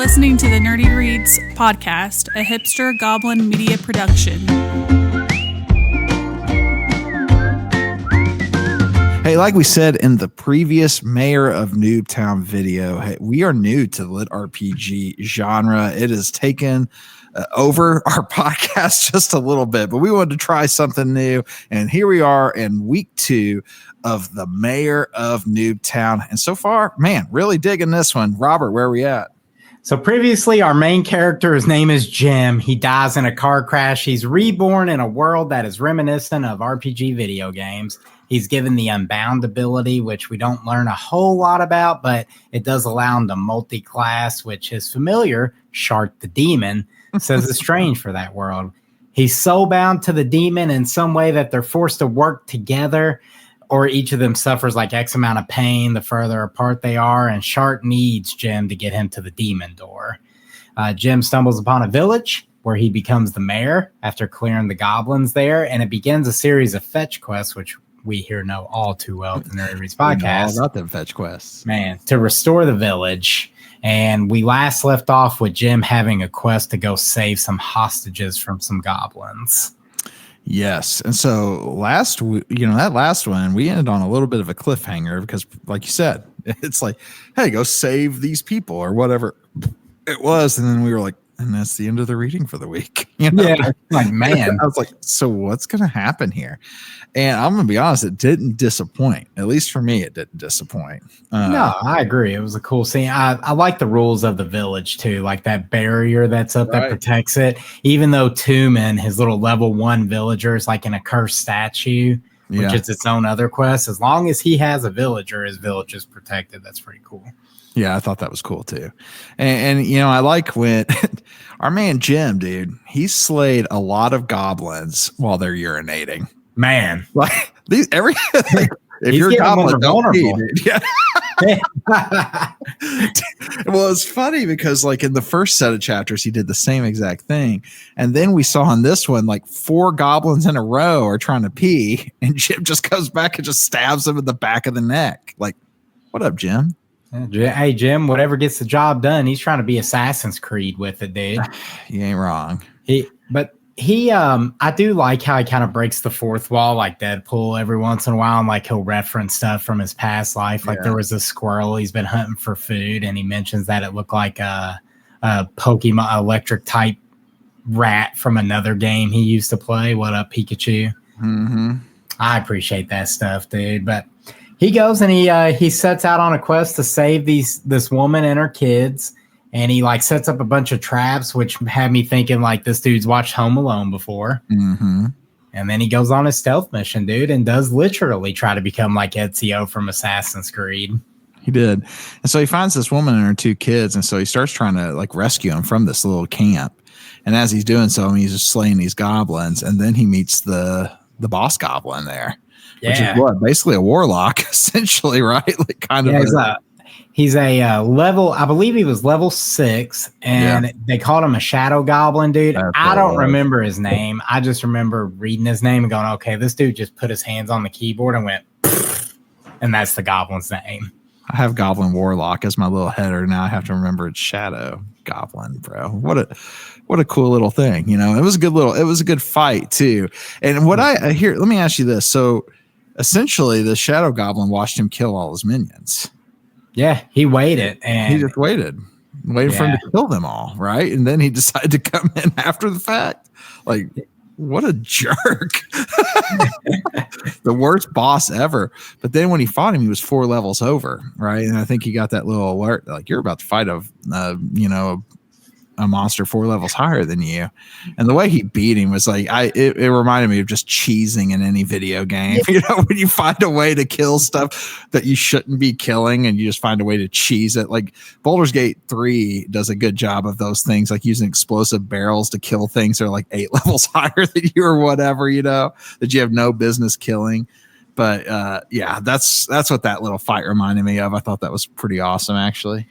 listening to the Nerdy Reads podcast, a hipster goblin media production. Hey, like we said in the previous Mayor of Noobtown video, hey, we are new to the LitRpG genre. It has taken over our podcast just a little bit, but we wanted to try something new. And here we are in week 2 of the Mayor of Noobtown. And so far, man, really digging this one. Robert, where are we at? So previously, our main character, his name is Jim. He dies in a car crash. He's reborn in a world that is reminiscent of RPG video games. He's given the Unbound ability, which we don't learn a whole lot about, but it does allow him to multi-class, which his familiar, Shark the Demon, says is strange for that world. He's so bound to the demon in some way that they're forced to work together, or each of them suffers like X amount of pain the further apart they are, and Shark needs Jim to get him to the demon door. Jim stumbles upon a village where he becomes the mayor after clearing the goblins there, and it begins a series of fetch quests, which we here know all too well at the Nerdy Reads podcast. All about them fetch quests. Man, to restore the village. And we last left off with Jim having a quest to go save some hostages from some goblins. Yes. And so that last one, we ended on a little bit of a cliffhanger because, like you said, it's like, hey, go save these people or whatever it was. And then we were like, and that's the end of the reading for the week. You know? Yeah. Like, man. I was like, so what's going to happen here? And I'm going to be honest, it didn't disappoint. At least for me, it didn't disappoint. No, I agree. It was a cool scene. I like the rules of the village, too. Like that barrier that's up that protects it. Even though Tumen, his little level 1 villager, is like an accursed statue, which is its own other quest. As long as he has a villager, his village is protected. That's pretty cool. Yeah, I thought that was cool too. And I like when our man Jim, dude, he slayed a lot of goblins while they're urinating. Man, like if you're a goblin, don't pee, dude. Yeah. Well, it's funny because like in the first set of chapters, he did the same exact thing. And then we saw in this one, like 4 goblins in a row are trying to pee, and Jim just goes back and just stabs them in the back of the neck. Like, what up, Jim? Hey, Jim, whatever gets the job done, he's trying to be Assassin's Creed with it, dude. You ain't wrong. I do like how he kind of breaks the fourth wall like Deadpool every once in a while, and like he'll reference stuff from his past life. Like there was a squirrel he's been hunting for food, and he mentions that it looked like a Pokemon electric type rat from another game he used to play. What up, Pikachu? Mm-hmm. I appreciate that stuff, dude. But he goes and he sets out on a quest to save this woman and her kids, and he like sets up a bunch of traps, which had me thinking like this dude's watched Home Alone before. Mm-hmm. And then he goes on his stealth mission, dude, and does literally try to become like Ezio from Assassin's Creed. He did. And so he finds this woman and her 2 kids, and so he starts trying to like rescue them from this little camp. And as he's doing so, he's just slaying these goblins, and then he meets the boss goblin there. Yeah. Which is what? Basically a warlock, essentially, right? Like kind of. He's a level, I believe he was level 6, and they called him a shadow goblin, dude. I don't remember his name. I just remember reading his name and going, okay, this dude just put his hands on the keyboard and went, and that's the goblin's name. I have Goblin Warlock as my little header. Now I have to remember it's Shadow Goblin, bro. What a cool little thing. It was a good fight too. And what I hear, let me ask you this. So essentially the Shadow Goblin watched him kill all his minions. Yeah, he waited. And he just waited for him to kill them all, right? And then he decided to come in after the fact. Like, what a jerk. The worst boss ever. But then when he fought him, he was 4 levels over, right? And I think he got that little alert, like, you're about to fight a monster 4 levels higher than you. And the way he beat him was like, it reminded me of just cheesing in any video game. When you find a way to kill stuff that you shouldn't be killing and you just find a way to cheese it. Like Baldur's Gate 3 does a good job of those things, like using explosive barrels to kill things that are like 8 levels higher than you or whatever, that you have no business killing. But that's what that little fight reminded me of. I thought that was pretty awesome, actually.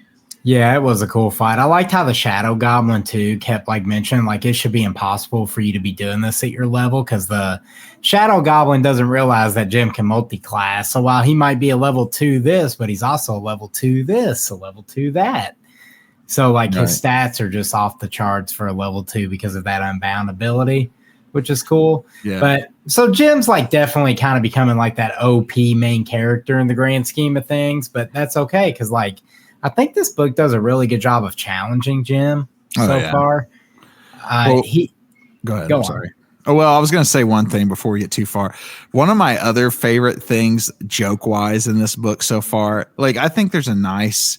Yeah, it was a cool fight. I liked how the Shadow Goblin, too, kept like mentioning like it should be impossible for you to be doing this at your level, because the Shadow Goblin doesn't realize that Jim can multi-class. So while he might be a level 2 this, but he's also a level 2 this, a level 2 that. So like his stats are just off the charts for a level 2 because of that unbound ability, which is cool. Yeah. But so Jim's like definitely kind of becoming like that OP main character in the grand scheme of things, but that's okay because like I think this book does a really good job of challenging Jim far. Well, go ahead. I'm sorry. Oh, well, I was going to say one thing before we get too far. One of my other favorite things joke wise in this book so far, like I think there's a nice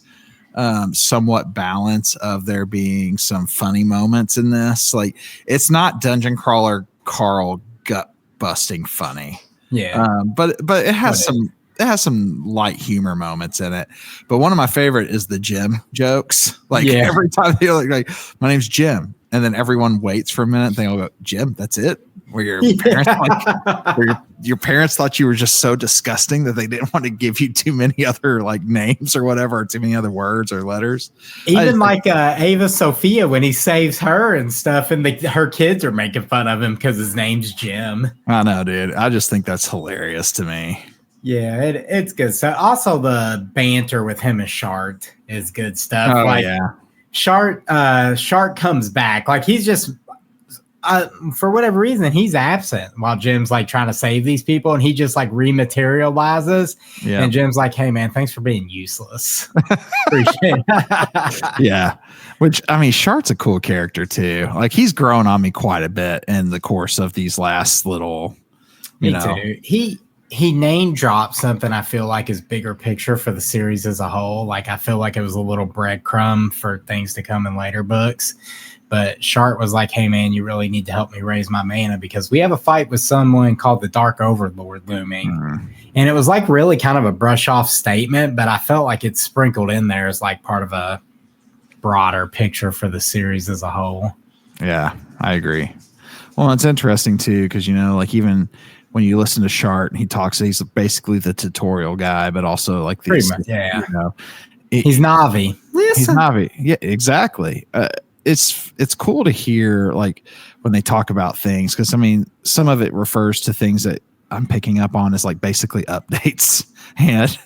somewhat balance of there being some funny moments in this. Like it's not Dungeon Crawler Carl gut busting funny. Yeah. But it has some light humor moments in it. But one of my favorite is the Jim jokes. Like every time they're like, my name's Jim. And then everyone waits for a minute. They all go, Jim, that's it? Where your parents your parents thought you were just so disgusting that they didn't want to give you too many other like names or whatever, or too many other words or letters. Even Ava Sophia when he saves her and stuff, and her kids are making fun of him because his name's Jim. I know, dude. I just think that's hilarious to me. Yeah, it's good. So also the banter with him and Shart is good stuff. Oh, like yeah. Shart comes back. Like he's just for whatever reason, he's absent while Jim's like trying to save these people, and he just like rematerializes. Yeah. And Jim's like, hey man, thanks for being useless. Appreciate it. Yeah. Which I mean, Shart's a cool character too. Like he's grown on me quite a bit in the course of these last little me too. He name dropped something I feel like is bigger picture for the series as a whole. Like I feel like it was a little breadcrumb for things to come in later books. But Shart was like, hey, man, you really need to help me raise my mana because we have a fight with someone called the Dark Overlord looming. Mm-hmm. And it was like really kind of a brush off statement, but I felt like it's sprinkled in there as like part of a broader picture for the series as a whole. Yeah, I agree. Well, it's interesting, too, because, you know, like even when you listen to Shart, he talks, he's basically the tutorial guy, but also like these, yeah. You know, he's Navi. He's Navi. Yeah, exactly. It's cool to hear like when they talk about things because I mean some of it refers to things that I'm picking up on as like basically updates and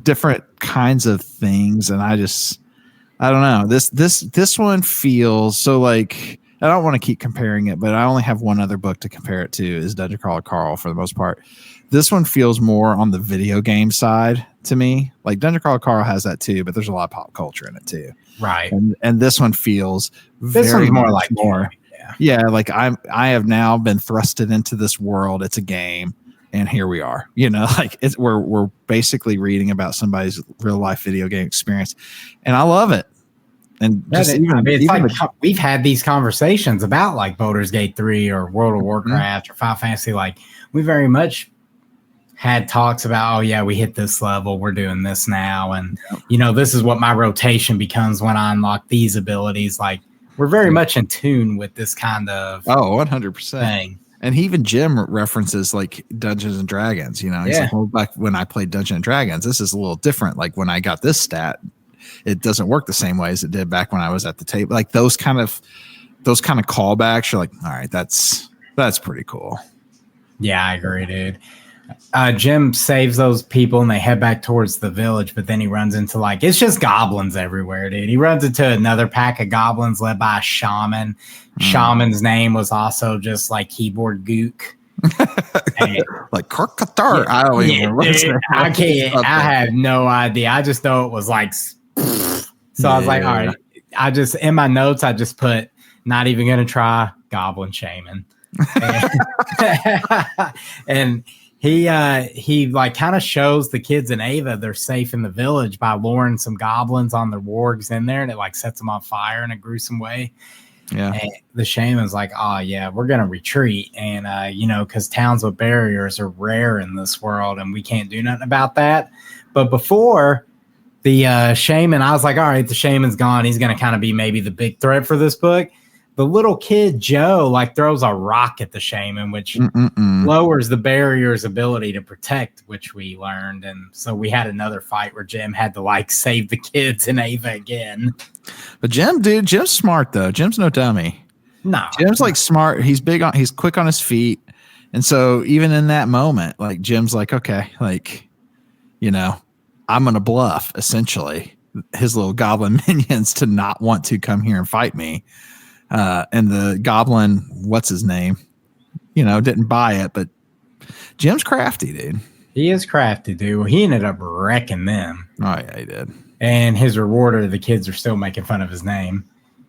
different kinds of things, and I don't know, this one feels so like I don't want to keep comparing it, but I only have one other book to compare it to is Dungeon Crawler Carl for the most part. This one feels more on the video game side to me. Like Dungeon Crawler Carl has that too, but there's a lot of pop culture in it too. Right. And this one feels this one's more like more. Yeah. Like I have now been thrusted into this world. It's a game. And here we are, you know, like we're basically reading about somebody's real life video game experience. And I love it. And just we've had these conversations about like Baldur's Gate 3 or World of Warcraft or Final Fantasy. Like we very much had talks about, oh yeah, we hit this level, we're doing this now. And you know, this is what my rotation becomes when I unlock these abilities. Like we're very much in tune with this kind of 100% thing. And even Jim references like Dungeons and Dragons, you know, he's like, well, back when I played Dungeons and Dragons, this is a little different. Like when I got this stat, it doesn't work the same way as it did back when I was at the table. Like those kind of callbacks, you're like, all right, that's pretty cool. Yeah, I agree, dude. Jim saves those people and they head back towards the village, but then he runs into like, it's just goblins everywhere, dude. He runs into another pack of goblins led by a shaman. Shaman's name was also just like keyboard gook. Like Karkatar. I don't even remember. I can't. I have no idea. I just know it was like, so I was like, all right. I just, in my notes, I just put, not even going to try goblin shaman. And he like kind of shows the kids in Ava they're safe in the village by luring some goblins on their wargs in there, and it like sets them on fire in a gruesome way. Yeah. And the shaman's like, oh yeah, we're gonna retreat, and you know, because towns with barriers are rare in this world, and we can't do nothing about that. But before the shaman, I was like, all right, the shaman's gone. He's gonna kind of be maybe the big threat for this book. The little kid, Joe, like throws a rock at the shaman, which lowers the barrier's ability to protect, which we learned. And so we had another fight where Jim had to like save the kids and Ava again. But Jim's smart though. Jim's no dummy. No. Jim's like smart. He's quick on his feet. And so even in that moment, like Jim's like, okay, like, you know, I'm going to bluff essentially. his little goblin minions to not want to come here and fight me. And the goblin, what's his name? Didn't buy it, but Jim's crafty, dude. He is crafty, dude. Well, he ended up wrecking them. Oh, yeah, he did. And his rewarder, the kids are still making fun of his name.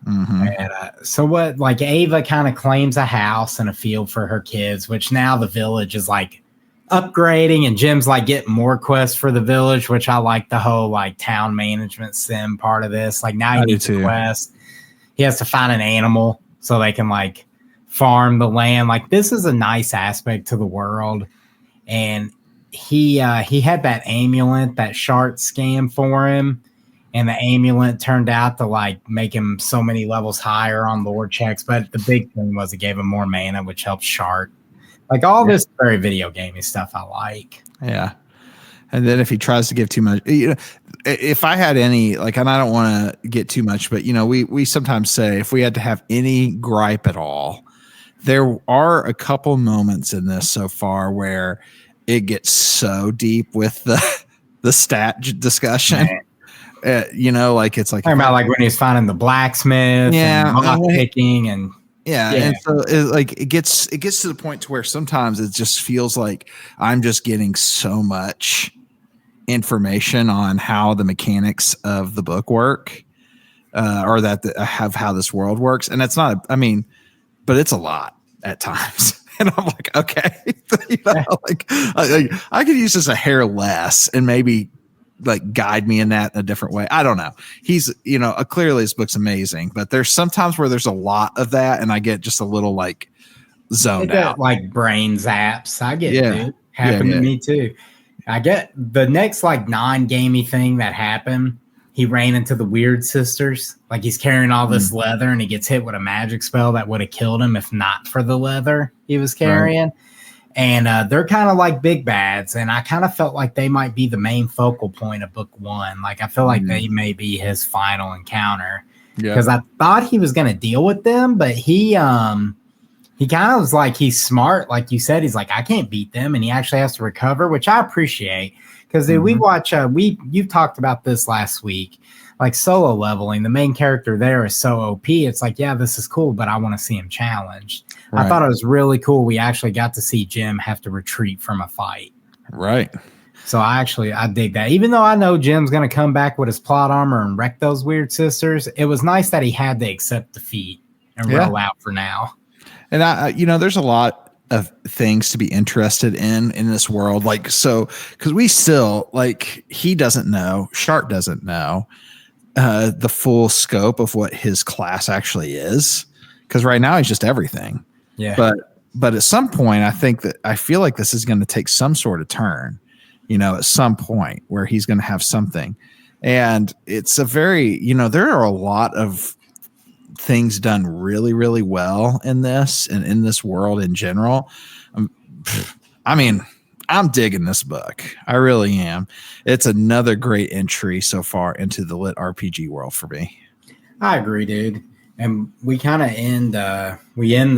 Mm-hmm. And so what, like Ava kind of claims a house and a field for her kids, which now the village is like upgrading, and Jim's like getting more quests for the village, which I like the whole like town management sim part of this. Like now he needs a quest. He has to find an animal so they can like farm the land. Like this is a nice aspect to the world. And he had that amulet, that shard scam for him. And the amulet turned out to like make him so many levels higher on lore checks. But the big thing was it gave him more mana, which helps shard. Like all this very video gamey stuff I like. Yeah. And then if he tries to give too much, if I had any, like, and I don't want to get too much, but we sometimes say if we had to have any gripe at all, there are a couple moments in this so far where it gets so deep with the stat discussion. Like it's like talking about like when he's finding the blacksmith, and lock picking, and and so it gets to the point to where sometimes it just feels like I'm just getting so much information on how the mechanics of the book work, or have how this world works, and it's not. I mean, but it's a lot at times. And I'm like, okay, like I could use this a hair less and maybe like guide me in that in a different way. I don't know. He's, clearly his book's amazing, but there's sometimes where there's a lot of that and I get just a little like zoned out. Like brain zaps. I get it. Happened to me too. I get the next like non-gamey thing that happened. He ran into the Weird Sisters. Like he's carrying all this leather and he gets hit with a magic spell that would have killed him if not for the leather he was carrying. Right. And they're kind of like big bads. And I kind of felt like they might be the main focal point of book one. Like I feel like they may be his final encounter. Because I thought he was going to deal with them, but he kind of was like, he's smart. Like you said, he's like, I can't beat them. And he actually has to recover, which I appreciate. Because we watch, you talked about this last week, like solo leveling. The main character there is so OP. It's like, yeah, this is cool, but I want to see him challenged. Right. I thought it was really cool. We actually got to see Jim have to retreat from a fight. Right. So I dig that. Even though I know Jim's going to come back with his plot armor and wreck those Weird Sisters, it was nice that he had to accept defeat and roll out for now. And there's a lot of things to be interested in this world. Like, so, cause we still like, he doesn't know, Sharp doesn't know, the full scope of what his class actually is. Cause right now he's just everything. Yeah. But at some point, I feel like this is going to take some sort of turn, at some point where he's going to have something. And it's a very, there are a lot of things done really, really well in this and in this world in general. I mean, I'm digging this book. I really am. It's another great entry so far into the LitRpG world for me. I agree, dude. And we kind of end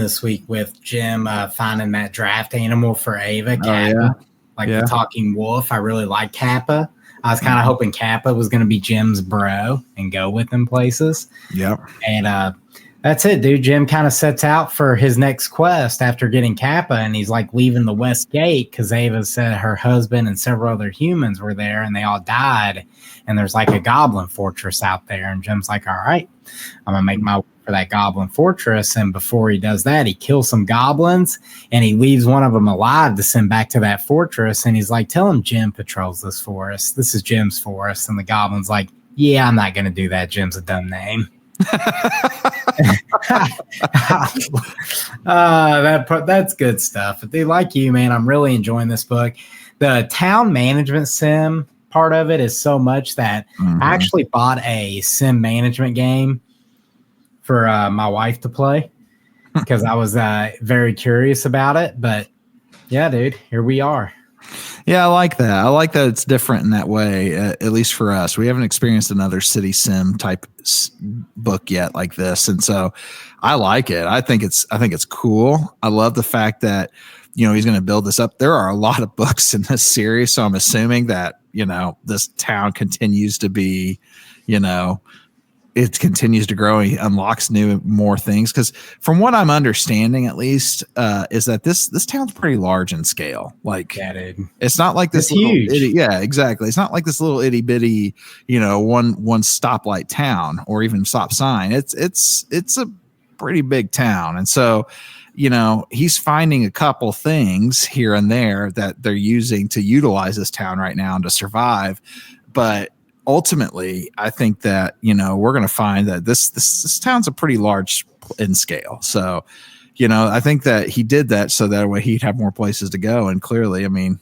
this week with Jim finding that draft animal for Ava, Kappa, the talking wolf. I really like Kappa. I was kind of hoping Kappa was going to be Jim's bro and go with him places. Yep. And that's it, dude. Jim kind of sets out for his next quest after getting Kappa, and he's like leaving the West Gate because Ava said her husband and several other humans were there and they all died. And there's like a goblin fortress out there. And Jim's like, all right, I'm going to make my way for that goblin fortress. And before he does that, he kills some goblins and he leaves one of them alive to send back to that fortress. And he's like, tell him Jim patrols this forest. This is Jim's forest. And the goblin's like, yeah, I'm not going to do that. Jim's a dumb name. That's good stuff. If they like you, man, I'm really enjoying this book. The town management sim part of it is so much that I actually bought a sim management game for my wife to play because I was very curious about it. But yeah, dude, here we are. Yeah, I like that. I like that it's different in that way, at least for us. We haven't experienced another city sim type book yet like this. And so I like it. I think it's cool. I love the fact that, he's going to build this up. There are a lot of books in this series. So I'm assuming that, this town continues to be, it continues to grow. He unlocks more things. Because from what I'm understanding, at least, is that this town's pretty large in scale. Like, it's not like this little huge. Exactly. It's not like this little itty bitty, one stoplight town or even stop sign. It's a pretty big town, and so he's finding a couple things here and there that they're using to utilize this town right now and to survive, but ultimately, I think that, we're going to find that this town's a pretty large in scale. So, I think that he did that so that way he'd have more places to go. And clearly, I mean,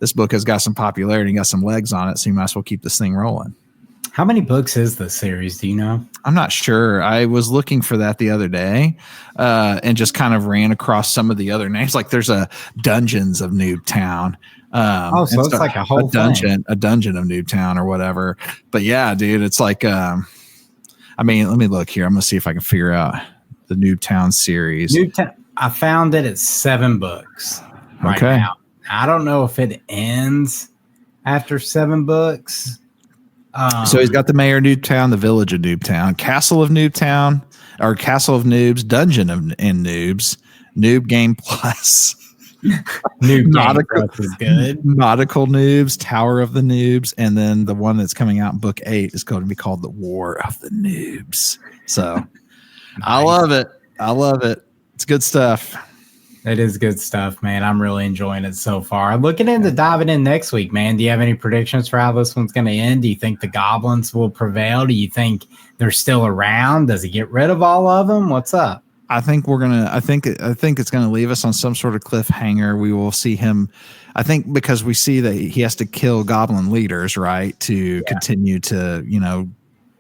this book has got some popularity and got some legs on it. So you might as well keep this thing rolling. How many books is this series? Do you know? I'm not sure. I was looking for that the other day and just kind of ran across some of the other names. Like there's a Dungeons of Noobtown. So it's like a whole dungeon of Noodtown or whatever. But yeah, dude, it's like, let me look here. I'm gonna see if I can figure out the Noodtown series. I found it at 7 books right now. I don't know if it ends after 7 books. So he's got the Mayor of Noobtown, the Village of Noobtown, Castle of Noobtown, or Castle of Noobs, Dungeon of Noobs, Noob Game Plus. Nautical Noobs, Tower of the Noobs, and then the one that's coming out in book 8 is going to be called the War of the Noobs. So nice. I love it. It's good stuff. It is good stuff, man. I'm really enjoying it so far. I'm looking into diving in next week, man. Do you have any predictions for how this one's going to end? Do you think the goblins will prevail? Do you think they're still around? Does he get rid of all of them? What's up? I think it's gonna leave us on some sort of cliffhanger. We will see him. I think because we see that he has to kill goblin leaders, right, to continue to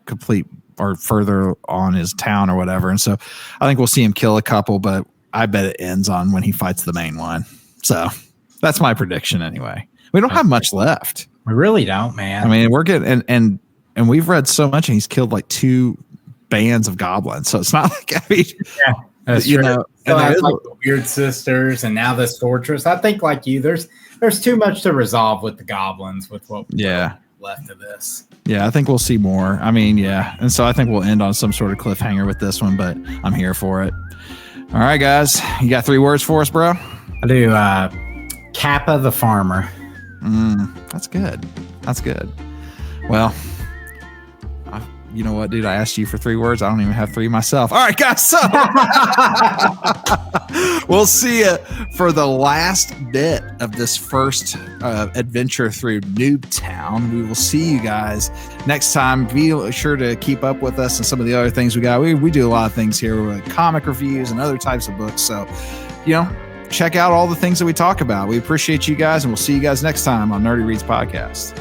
complete or further on his town or whatever. And so I think we'll see him kill a couple, but I bet it ends on when he fights the main one. So that's my prediction anyway. We don't have much left. We really don't, man. I mean, we're getting and we've read so much, and he's killed like 2 bands of goblins, so it's not like that's true. And like the Weird Sisters, and now this fortress. I think, like you, there's too much to resolve with the goblins with what left of this. Yeah, I think we'll see more. I mean, and so I think we'll end on some sort of cliffhanger with this one, but I'm here for it. All right, guys, you got 3 words for us, bro? I do. Kappa the farmer. That's good. Well, you know what, dude? I asked you for 3 words. I don't even have 3 myself. All right, guys. So we'll see you for the last bit of this first adventure through Noobtown. We will see you guys next time. Be sure to keep up with us and some of the other things we got. We do a lot of things here with comic reviews and other types of books. So, check out all the things that we talk about. We appreciate you guys, and we'll see you guys next time on Nerdy Reads Podcast.